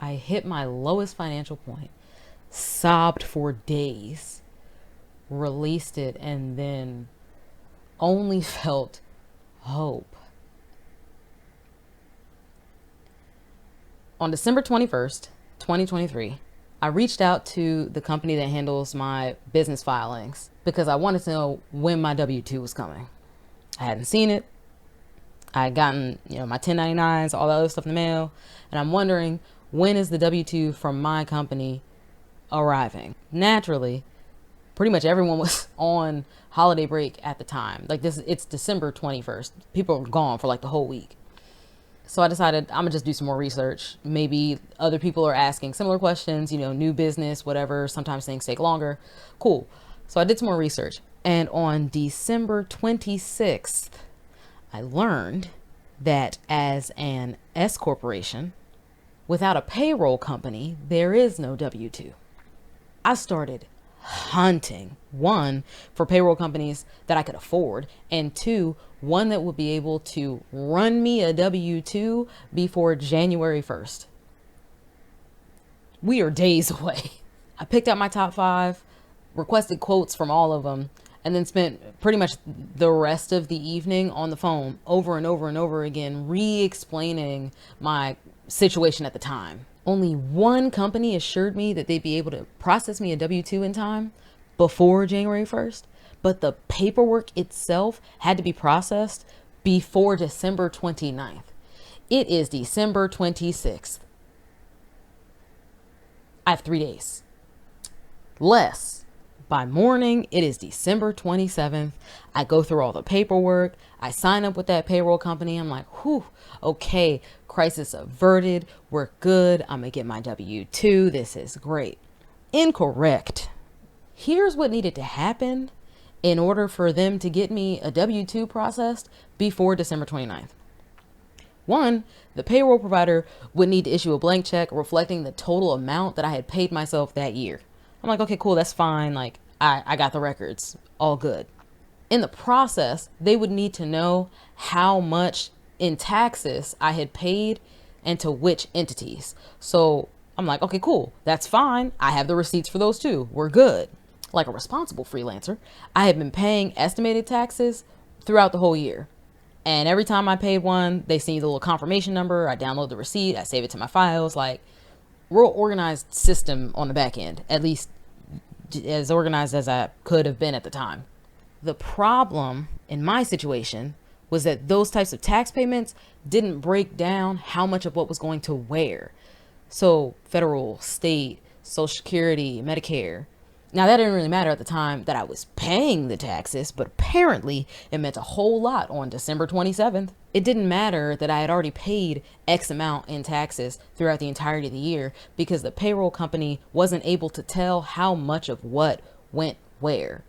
I hit my lowest financial point, sobbed for days, released it, and then only felt hope. On December 21st, 2023, I reached out to the company that handles my business filings because I wanted to know when my W-2 was coming. I hadn't seen it. I had gotten, my 1099s, all that other stuff in the mail. And I'm wondering, when is the W-2 from my company arriving? Naturally, pretty much everyone was on holiday break at the time. It's December 21st. People are gone for like the whole week. So I decided I'm gonna just do some more research. Maybe other people are asking similar questions, new business, whatever. Sometimes things take longer. Cool. So I did some more research. And on December 26th, I learned that as an S corporation, without a payroll company, there is no W-2. I started hunting, one, for payroll companies that I could afford, and two, one that would be able to run me a W-2 before January 1st. We are days away. I picked out my top 5, requested quotes from all of them, and then spent pretty much the rest of the evening on the phone over and over and over again, re-explaining my situation at the time. Only one company assured me that they'd be able to process me a W-2 in time before January 1st, but the paperwork itself had to be processed before December 29th. It is December 26th. I have 3 days. Less. By morning, it is December 27th. I go through all the paperwork. I sign up with that payroll company. I'm like, whew, okay, crisis averted. We're good. I'm going to get my W-2. This is great. Incorrect. Here's what needed to happen in order for them to get me a W-2 processed before December 29th. One, the payroll provider would need to issue a blank check reflecting the total amount that I had paid myself that year. I'm like, okay, cool, that's fine. Like, I got the records, all good. In the process, they would need to know how much in taxes I had paid and to which entities. So I'm like, okay, cool, that's fine. I have the receipts for those too. We're good. Like a responsible freelancer, I had been paying estimated taxes throughout the whole year. And every time I paid one, they send you the little confirmation number. I download the receipt. I save it to my files. Like, real organized system on the back end, at least as organized as I could have been at the time. The problem in my situation was that those types of tax payments didn't break down how much of what was going to where. So federal, state, Social Security, Medicare. Now, that didn't really matter at the time that I was paying the taxes, but apparently it meant a whole lot on December 27th. It didn't matter that I had already paid X amount in taxes throughout the entirety of the year because the payroll company wasn't able to tell how much of what went where.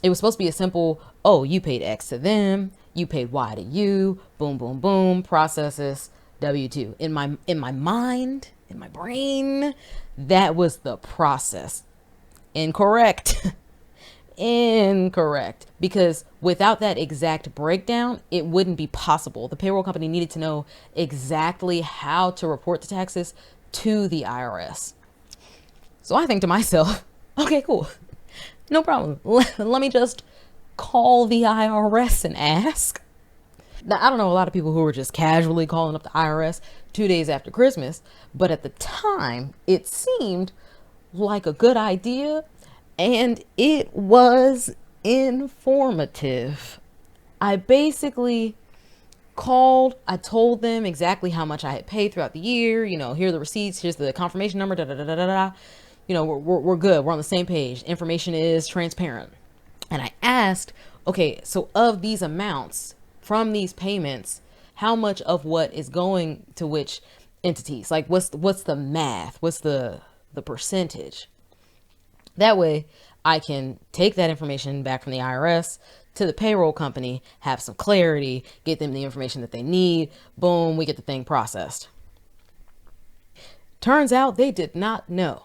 It was supposed to be a simple, oh, you paid X to them, you paid Y to you, boom, boom, boom, processes, W-2. In my mind, in my brain, that was the process. Incorrect. Incorrect. Because without that exact breakdown, it wouldn't be possible. The payroll company needed to know exactly how to report the taxes to the IRS. So I think to myself, okay, cool. No problem. Let me just call the IRS and ask. Now, I don't know a lot of people who were just casually calling up the IRS 2 days after Christmas, but at the time, it seemed like a good idea, and it was informative. I basically called, I told them exactly how much I had paid throughout the year. Here are the receipts, here's the confirmation number, da da da da da da. We're good. We're on the same page. Information is transparent. And I asked, okay, so of these amounts from these payments, how much of what is going to which entities? Like, what's the math? What's the percentage? That way I can take that information back from the IRS to the payroll company, have some clarity, get them the information that they need. Boom, we get the thing processed. Turns out they did not know.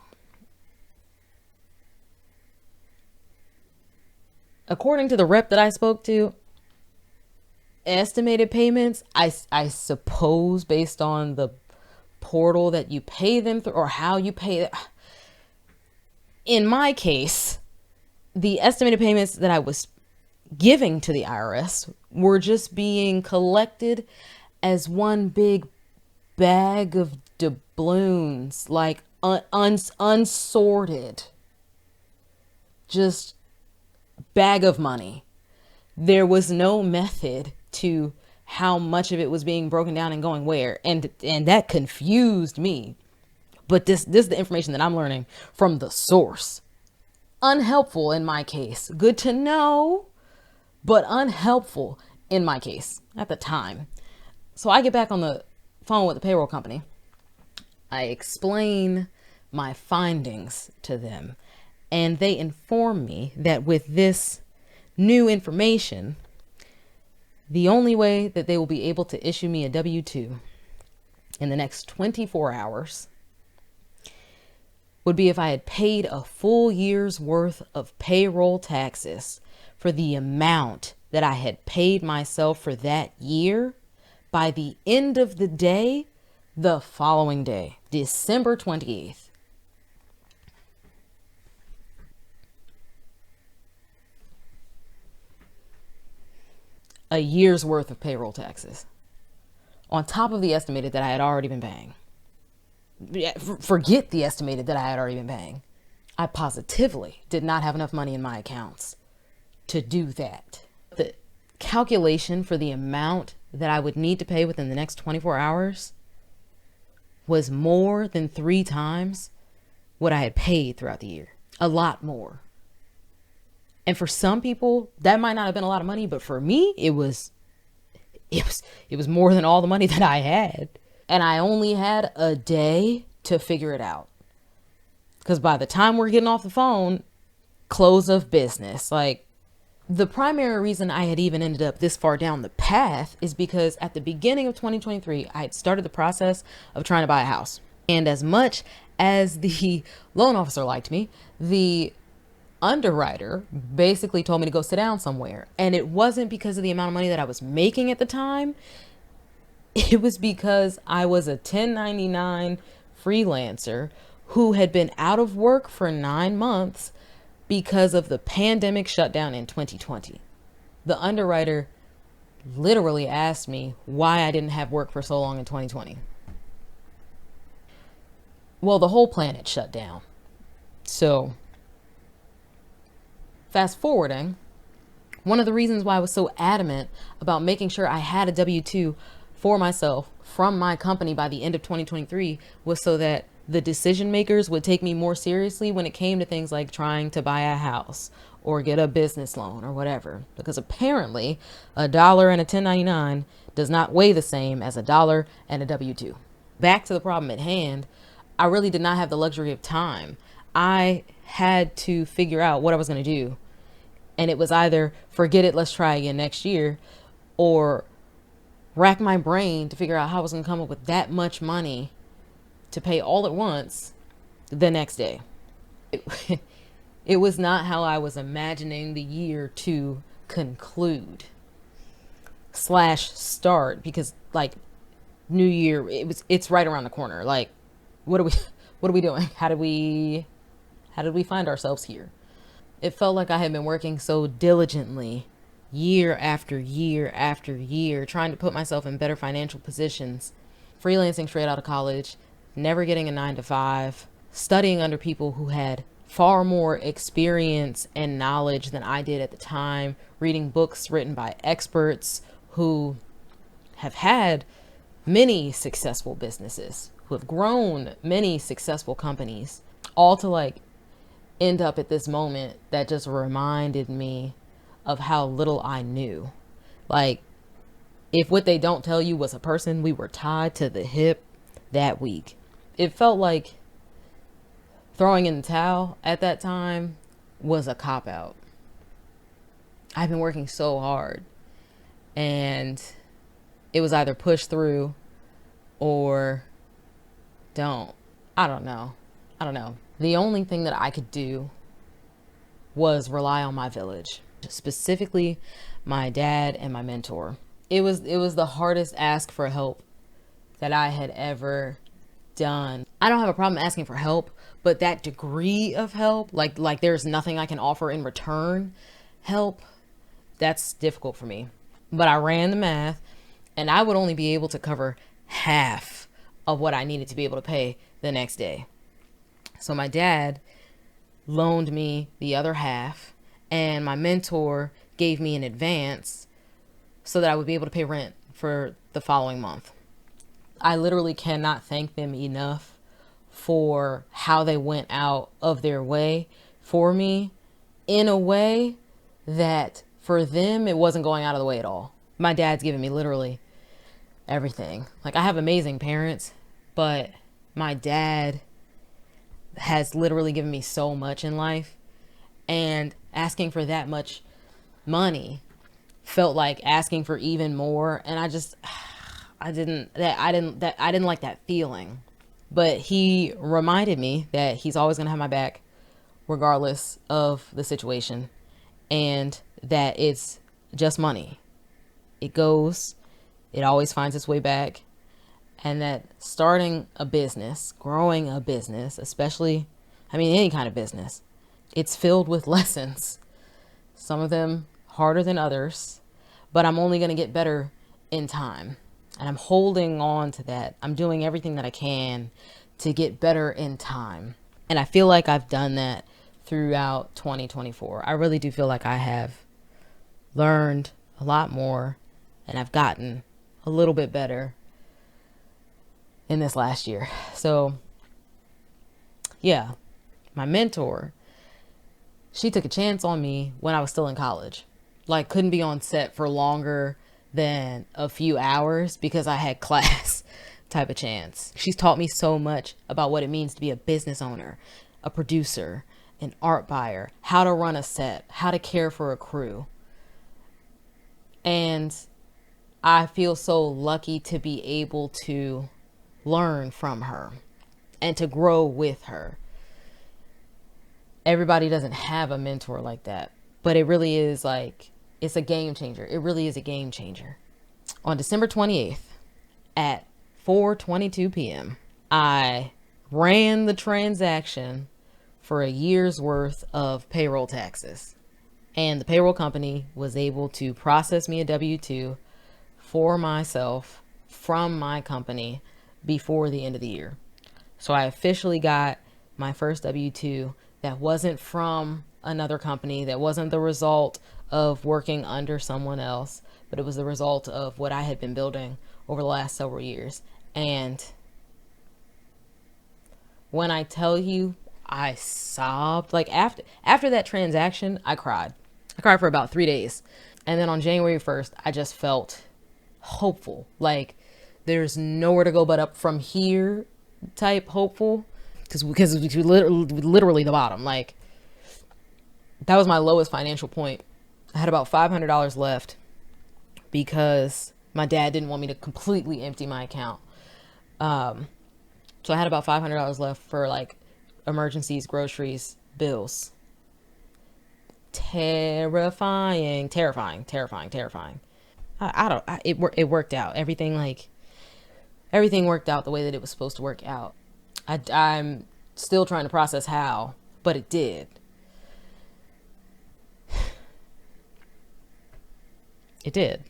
According to the rep that I spoke to, estimated payments, I suppose based on the portal that you pay them through or how you pay. In my case, the estimated payments that I was giving to the IRS were just being collected as one big bag of doubloons, like unsorted, just bag of money. There was no method to how much of it was being broken down and going where, and that confused me. But this is the information that I'm learning from the source. Unhelpful in my case. Good to know, but unhelpful in my case at the time. So I get back on the phone with the payroll company. I explain my findings to them, and they inform me that with this new information, the only way that they will be able to issue me a W-2 in the next 24 hours would be if I had paid a full year's worth of payroll taxes for the amount that I had paid myself for that year by the end of the day, the following day, December 28th. A year's worth of payroll taxes on top of the estimated that I had already been paying. Forget the estimated that I had already been paying. I positively did not have enough money in my accounts to do that. The calculation for the amount that I would need to pay within the next 24 hours was more than 3 times what I had paid throughout the year. A lot more. And for some people, that might not have been a lot of money, but for me, it was more than all the money that I had. And I only had a day to figure it out. Because by the time we're getting off the phone, close of business. Like, the primary reason I had even ended up this far down the path is because at the beginning of 2023, I had started the process of trying to buy a house. And as much as the loan officer liked me, the underwriter basically told me to go sit down somewhere. And it wasn't because of the amount of money that I was making at the time. It was because I was a 1099 freelancer who had been out of work for 9 months because of the pandemic shutdown in 2020. The underwriter literally asked me why I didn't have work for so long in 2020. Well, the whole planet shut down. So, fast forwarding, one of the reasons why I was so adamant about making sure I had a W-2 for myself from my company by the end of 2023 was so that the decision makers would take me more seriously when it came to things like trying to buy a house or get a business loan or whatever. Because apparently $1 and a 1099 does not weigh the same as $1 and a W-2. Back to the problem at hand, I really did not have the luxury of time. I had to figure out what I was going to do. And it was either forget it, let's try again next year, or rack my brain to figure out how I was going to come up with that much money to pay all at once the next day. It was not how I was imagining the year to conclude / start, because like New Year, it's right around the corner. Like, what are we doing? How did we find ourselves here? It felt like I had been working so diligently year after year after year, trying to put myself in better financial positions, freelancing straight out of college, never getting a 9-to-5, studying under people who had far more experience and knowledge than I did at the time, reading books written by experts who have had many successful businesses, who have grown many successful companies, all to like end up at this moment that just reminded me of how little I knew. Like, if what they don't tell you was a person, we were tied to the hip that week. It felt like throwing in the towel at that time was a cop-out. I've been working so hard, and it was either push through or don't. I don't know. The only thing that I could do was rely on my village, specifically my dad and my mentor. It was the hardest ask for help that I had ever done. I don't have a problem asking for help, but that degree of help, like there's nothing I can offer in return help, that's difficult for me. But I ran the math, and I would only be able to cover half of what I needed to be able to pay the next day. So my dad loaned me the other half, and my mentor gave me an advance so that I would be able to pay rent for the following month. I literally cannot thank them enough for how they went out of their way for me, in a way that for them it wasn't going out of the way at all. My dad's given me literally everything. Like, I have amazing parents, but my dad has literally given me so much in life, and asking for that much money felt like asking for even more. And I didn't like that feeling. But he reminded me that he's always going to have my back regardless of the situation, and that it's just money. It goes, it always finds its way back. And that starting a business, growing a business, especially, I mean, any kind of business, it's filled with lessons. Some of them harder than others, but I'm only going to get better in time. And I'm holding on to that. I'm doing everything that I can to get better in time. And I feel like I've done that throughout 2024. I really do feel like I have learned a lot more, and I've gotten a little bit better in this last year. So yeah, my mentor, she took a chance on me when I was still in college. Like, couldn't be on set for longer than a few hours because I had class type of chance. She's taught me so much about what it means to be a business owner, a producer, an art buyer, how to run a set, how to care for a crew. And I feel so lucky to be able to learn from her and to grow with her. Everybody doesn't have a mentor like that, but it really is like, it's a game changer. It really is a game changer. On December 28th at 4:22 p.m., I ran the transaction for a year's worth of payroll taxes. And the payroll company was able to process me a W-2 for myself from my company before the end of the year. So I officially got my first W-2 that wasn't from another company, that wasn't the result of working under someone else, but it was the result of what I had been building over the last several years. And when I tell you, I sobbed. Like, after that transaction, I cried. I cried for about 3 days. And then on January 1st, I just felt hopeful. Like, there's nowhere to go but up from here type hopeful. Because we literally the bottom. Like, that was my lowest financial point. I had about $500 left because my dad didn't want me to completely empty my account. So I had about $500 left for like emergencies, groceries, bills. Terrifying. It worked out. Everything worked out the way that it was supposed to work out. I'm still trying to process how, but it did. It did.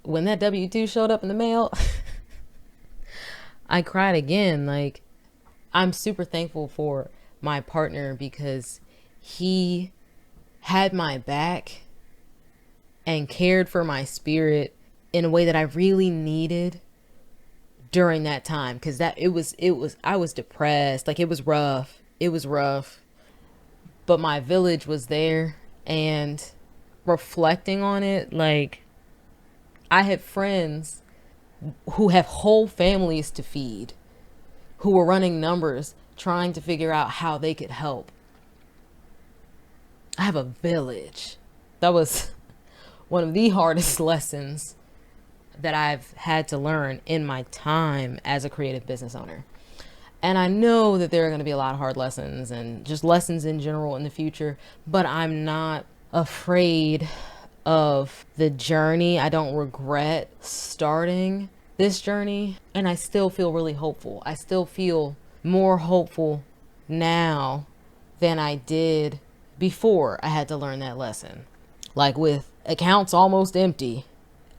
When that W-2 showed up in the mail, I cried again. Like, I'm super thankful for my partner because he had my back and cared for my spirit in a way that I really needed during that time. Cause I was depressed. Like, it was rough. But my village was there, and reflecting on it, like, I had friends who have whole families to feed, who were running numbers, trying to figure out how they could help. I have a village. That was one of the hardest lessons that I've had to learn in my time as a creative business owner. And I know that there are going to be a lot of hard lessons and just lessons in general in the future, but I'm not afraid of the journey. I don't regret starting this journey, and I still feel really hopeful. I still feel more hopeful now than I did before I had to learn that lesson. Like with accounts almost empty,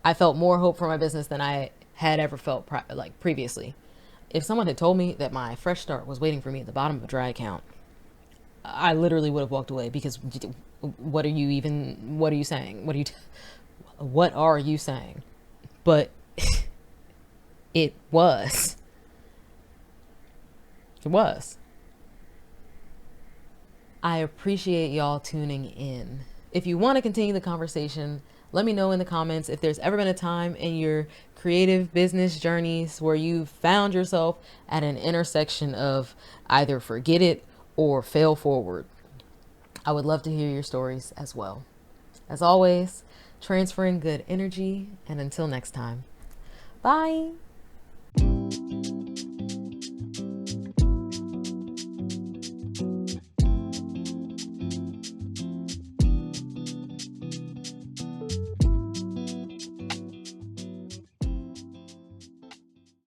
I felt more hope for my business than I had ever felt previously. If someone had told me that my fresh start was waiting for me at the bottom of a dry account, I literally would have walked away, because what are you saying? What are you saying? But it was. It was. I appreciate y'all tuning in. If you want to continue the conversation, let me know in the comments if there's ever been a time in your creative business journeys where you found yourself at an intersection of either forget it or fail forward. I would love to hear your stories as well. As always, transferring good energy, and until next time, bye.